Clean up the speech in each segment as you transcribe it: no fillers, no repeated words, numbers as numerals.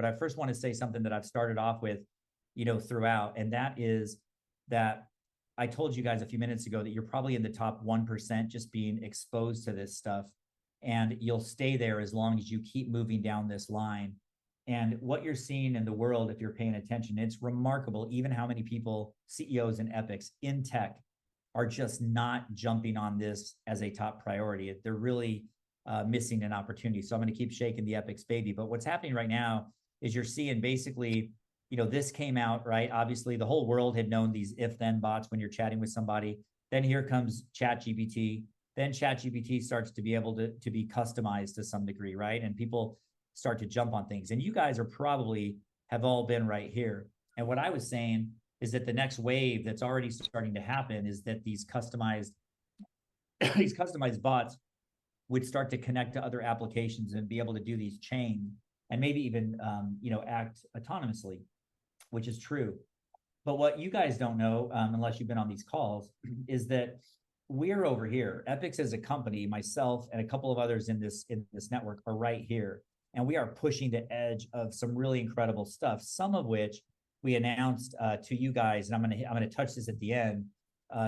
But I first want to say something that I've started off with, throughout, and that is that I told you guys a few minutes ago that you're probably in the top 1% just being exposed to this stuff. And you'll stay there as long as you keep moving down this line. And what you're seeing in the world, if you're paying attention, it's remarkable, even how many people, CEOs and epics in tech, are just not jumping on this as a top priority. They're really missing an opportunity. So I'm going to keep shaking the epics baby. But what's happening right now is you're seeing basically, this came out, right? Obviously, the whole world had known these if-then bots when you're chatting with somebody. Then here comes ChatGPT. Then ChatGPT starts to be able to be customized to some degree, right? And people start to jump on things. And you guys are probably have all been right here. And what I was saying is that the next wave that's already starting to happen is that these customized bots would start to connect to other applications and be able to do these chain and maybe even act autonomously, which is true. But what you guys don't know, unless you've been on these calls, is that we're over here. Epics as a company, myself and a couple of others in this network are right here. And we are pushing the edge of some really incredible stuff, some of which we announced to you guys, and I'm gonna touch this at the end,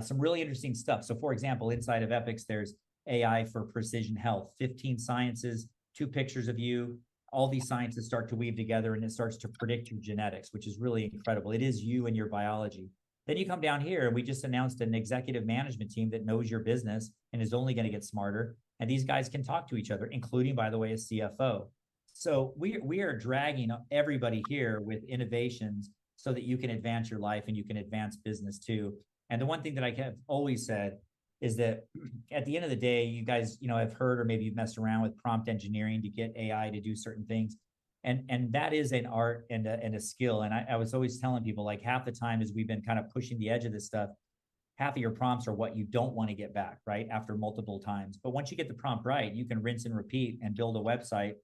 some really interesting stuff. So for example, inside of Epics, there's AI for precision health, 15 sciences, 2 pictures of you. All these sciences start to weave together and it starts to predict your genetics, which is really incredible. It is you and your biology. Then you come down here and we just announced an executive management team that knows your business and is only going to get smarter. And these guys can talk to each other, including, by the way, a CFO. So we are dragging everybody here with innovations so that you can advance your life and you can advance business too. And the one thing that I have always said is that at the end of the day, you guys, have heard, or maybe you've messed around with prompt engineering to get AI to do certain things. And that is an art and a skill. And I was always telling people, like, half the time as we've been kind of pushing the edge of this stuff, half of your prompts are what you don't want to get back, right? After multiple times. But once you get the prompt right, you can rinse and repeat and build a website,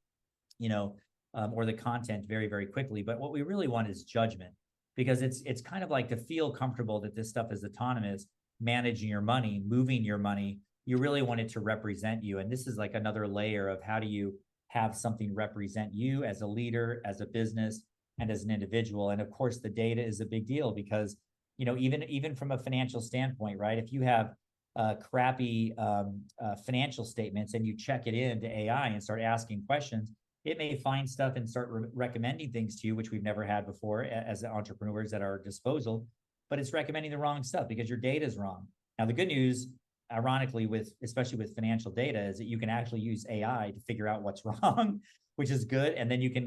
or the content very, very quickly. But what we really want is judgment, because it's kind of like, to feel comfortable that this stuff is autonomous, managing your money, moving your money, you really want it to represent you. And this is like another layer of how do you have something represent you as a leader, as a business, and as an individual. And of course, the data is a big deal because, even from a financial standpoint, right? If you have crappy financial statements and you check it into AI and start asking questions, it may find stuff and start recommending things to you, which we've never had before as entrepreneurs at our disposal, but it's recommending the wrong stuff because your data is wrong. Now, the good news, ironically, especially with financial data, is that you can actually use AI to figure out what's wrong, which is good. And then you can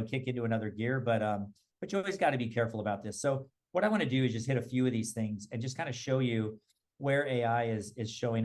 kick into another gear, but you always got to be careful about this. So what I want to do is just hit a few of these things and just kind of show you where AI is showing